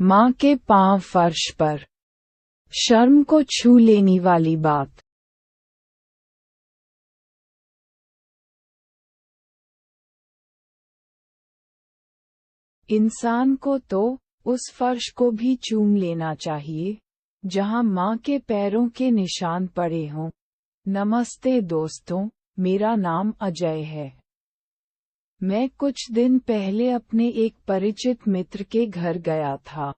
माँ के पाँव फर्श पर। शर्म को छू लेने वाली बात। इंसान को तो उस फर्श को भी चूम लेना चाहिए जहां माँ के पैरों के निशान पड़े हों। नमस्ते दोस्तों, मेरा नाम अजय है। मैं कुछ दिन पहले अपने एक परिचित मित्र के घर गया था।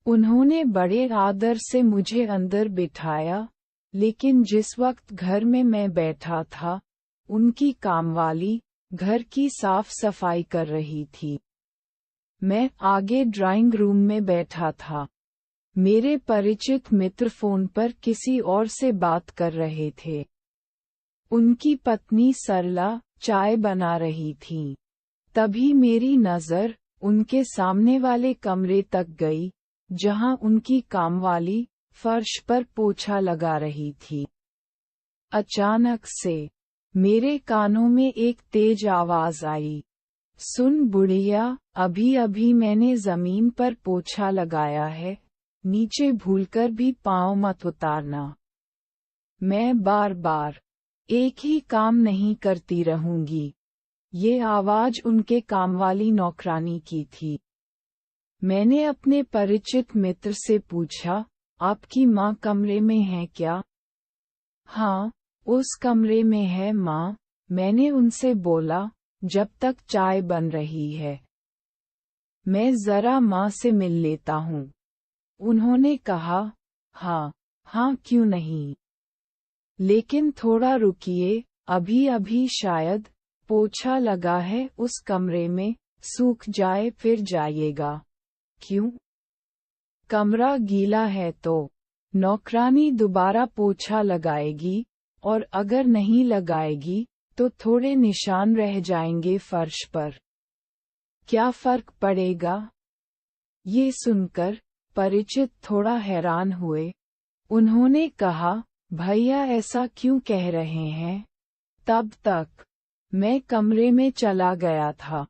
उन्होंने बड़े आदर से मुझे अंदर बिठाया, लेकिन जिस वक्त घर में मैं बैठा था, उनकी कामवाली घर की साफ सफाई कर रही थी। मैं आगे ड्राइंग रूम में बैठा था। मेरे परिचित मित्र फोन पर किसी और से बात कर रहे थे। उनकी पत्नी सरला चाय बना रही थी। तभी मेरी नज़र उनके सामने वाले कमरे तक गई, जहां उनकी कामवाली फर्श पर पोछा लगा रही थी। अचानक से मेरे कानों में एक तेज आवाज आई, सुन बुढ़िया, अभी अभी मैंने जमीन पर पोछा लगाया है, नीचे भूलकर भी पाँव मत उतारना। मैं बार बार एक ही काम नहीं करती रहूंगी। ये आवाज उनके कामवाली नौकरानी की थी। मैंने अपने परिचित मित्र से पूछा, आपकी माँ कमरे में है क्या? हाँ, उस कमरे में है माँ, मैंने उनसे बोला, जब तक चाय बन रही है। मैं जरा माँ से मिल लेता हूँ। उन्होंने कहा, हाँ, हाँ क्यों नहीं। लेकिन थोड़ा रुकिए, अभी अभी शायद पोछा लगा है उस कमरे में, सूख जाए फिर जाइएगा। क्यों? कमरा गीला है तो नौकरानी दोबारा पोछा लगाएगी, और अगर नहीं लगाएगी तो थोड़े निशान रह जाएंगे फर्श पर। क्या फर्क पड़ेगा? ये सुनकर परिचित थोड़ा हैरान हुए। उन्होंने कहा, भैया ऐसा क्यों कह रहे हैं? तब तक मैं कमरे में चला गया था।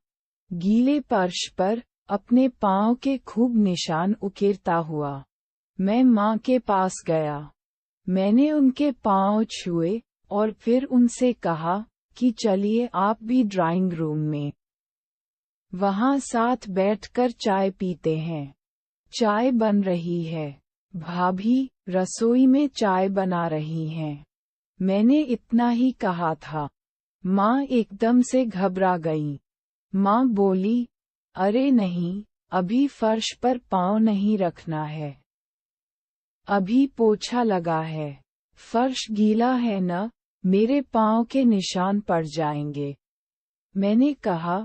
गीले फर्श पर अपने पाँव के खूब निशान उकेरता हुआ मैं माँ के पास गया। मैंने उनके पाँव छुए और फिर उनसे कहा कि चलिए आप भी ड्राइंग रूम में, वहाँ साथ बैठकर चाय पीते हैं। चाय बन रही है, भाभी रसोई में चाय बना रही हैं। मैंने इतना ही कहा था। माँ एकदम से घबरा गई। माँ बोली, अरे नहीं, अभी फर्श पर पाँव नहीं रखना है। अभी पोछा लगा है। फर्श गीला है न, मेरे पाँव के निशान पड़ जाएंगे। मैंने कहा,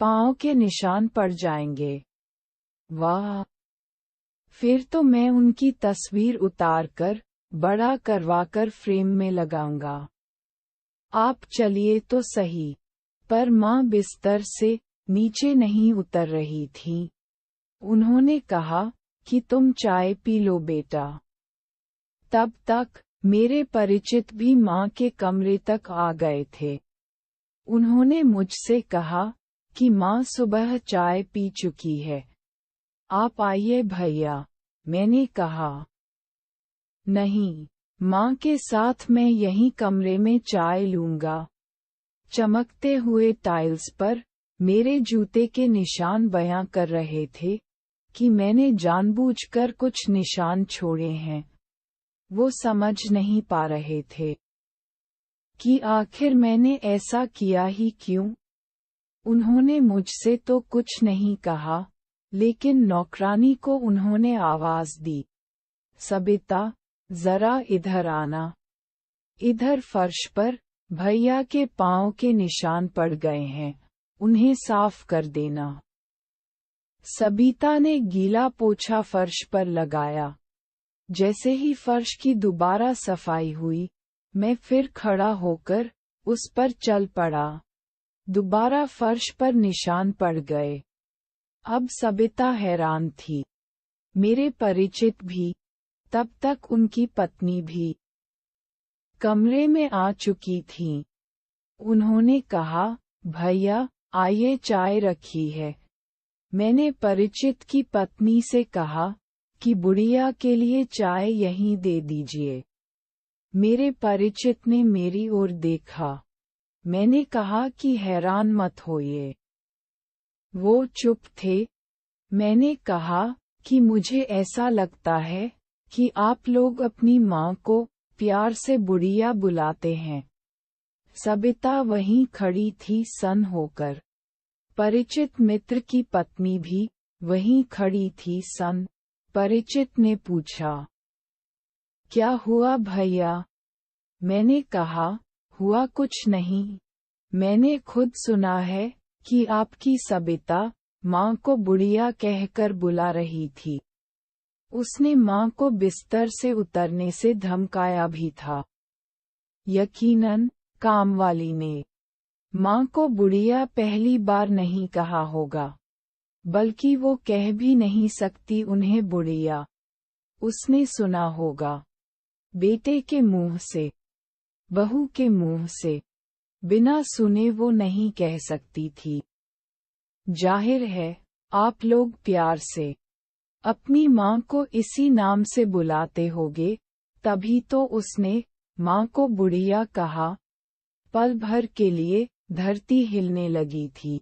पाँव के निशान पड़ जाएंगे? वाह! फिर तो मैं उनकी तस्वीर उतारकर बड़ा करवाकर फ्रेम में लगाऊंगा। आप चलिए तो सही। पर माँ बिस्तर से नीचे नहीं उतर रही थीं। उन्होंने कहा कि तुम चाय पी लो बेटा। तब तक मेरे परिचित भी माँ के कमरे तक आ गए थे। उन्होंने मुझसे कहा कि माँ सुबह चाय पी चुकी है, आप आइए भैया। मैंने कहा, नहीं, माँ के साथ मैं यहीं कमरे में चाय लूंगा। चमकते हुए टाइल्स पर मेरे जूते के निशान बयां कर रहे थे कि मैंने जानबूझकर कुछ निशान छोड़े हैं। वो समझ नहीं पा रहे थे कि आखिर मैंने ऐसा किया ही क्यों। उन्होंने मुझसे तो कुछ नहीं कहा, लेकिन नौकरानी को उन्होंने आवाज दी, सबिता, जरा इधर आना। इधर फर्श पर भैया के पाँव के निशान पड़ गए हैं, उन्हें साफ कर देना। सबिता ने गीला पोछा फर्श पर लगाया। जैसे ही फर्श की दोबारा सफाई हुई, मैं फिर खड़ा होकर उस पर चल पड़ा। दोबारा फर्श पर निशान पड़ गए। अब सबिता हैरान थी। मेरे परिचित भी, तब तक उनकी पत्नी भी कमरे में आ चुकी थीं। उन्होंने कहा, भैया आइए चाय रखी है। मैंने परिचित की पत्नी से कहा कि बुढ़िया के लिए चाय यहीं दे दीजिए। मेरे परिचित ने मेरी ओर देखा। मैंने कहा कि हैरान मत होइए। वो चुप थे। मैंने कहा कि मुझे ऐसा लगता है कि आप लोग अपनी माँ को प्यार से बुढ़िया बुलाते हैं। सबिता वहीं खड़ी थी सन होकर। परिचित मित्र की पत्नी भी वहीं खड़ी थी सन। परिचित ने पूछा, क्या हुआ भैया? मैंने कहा, हुआ कुछ नहीं। मैंने खुद सुना है कि आपकी सबिता माँ को बुढ़िया कहकर बुला रही थी। उसने माँ को बिस्तर से उतरने से धमकाया भी था। यकीनन कामवाली ने माँ को बुढ़िया पहली बार नहीं कहा होगा, बल्कि वो कह भी नहीं सकती उन्हें बुढ़िया। उसने सुना होगा बेटे के मुंह से, बहू के मुंह से। बिना सुने वो नहीं कह सकती थी। जाहिर है आप लोग प्यार से अपनी माँ को इसी नाम से बुलाते होगे, तभी तो उसने माँ को बुढ़िया कहा। पल भर के लिए धरती हिलने लगी थी।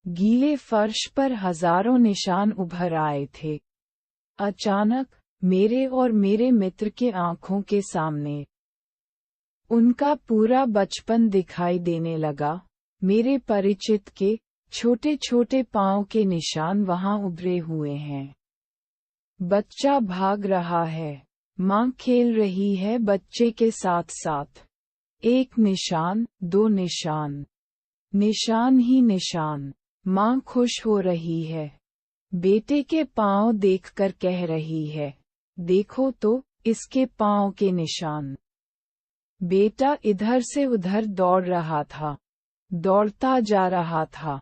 गीले फर्श पर हजारों निशान उभर आए थे। अचानक मेरे और मेरे मित्र के आंखों के सामने उनका पूरा बचपन दिखाई देने लगा। मेरे परिचित के छोटे छोटे पांव के निशान वहां उभरे हुए हैं। बच्चा भाग रहा है, माँ खेल रही है बच्चे के साथ साथ। एक निशान, दो निशान, निशान ही निशान। माँ खुश हो रही है। बेटे के पांव देखकर कह रही है, देखो तो इसके पांव के निशान। बेटा इधर से उधर दौड़ रहा था, दौड़ता जा रहा था।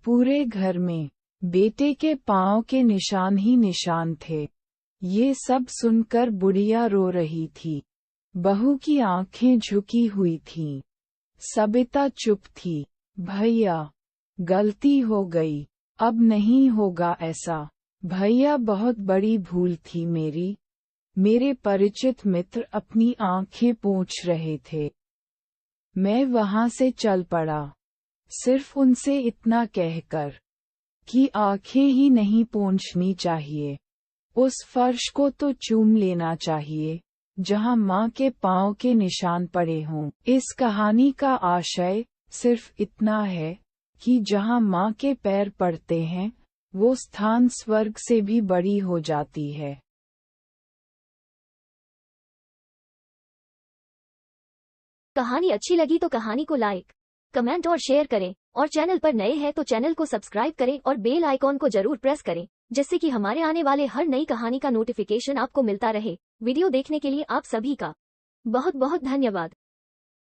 पूरे घर में बेटे के पांव के निशान ही निशान थे। ये सब सुनकर बुढ़िया रो रही थी। बहू की आंखें झुकी हुई थीं। सबिता चुप थी। भैया, गलती हो गई, अब नहीं होगा ऐसा। भैया, बहुत बड़ी भूल थी मेरी। मेरे परिचित मित्र अपनी आंखें पोंछ रहे थे। मैं वहां से चल पड़ा, सिर्फ उनसे इतना कहकर कि आंखें ही नहीं पोंछनी चाहिए, उस फर्श को तो चूम लेना चाहिए जहां माँ के पांव के निशान पड़े हों। इस कहानी का आशय सिर्फ इतना है कि जहां माँ के पैर पड़ते हैं, वो स्थान स्वर्ग से भी बड़ी हो जाती है। कहानी अच्छी लगी तो कहानी को लाइक, कमेंट और शेयर करें, और चैनल पर नए हैं तो चैनल को सब्सक्राइब करें और बेल आइकॉन को जरूर प्रेस करें, जिससे कि हमारे आने वाले हर नई कहानी का नोटिफिकेशन आपको मिलता रहे। वीडियो देखने के लिए आप सभी का बहुत बहुत धन्यवाद।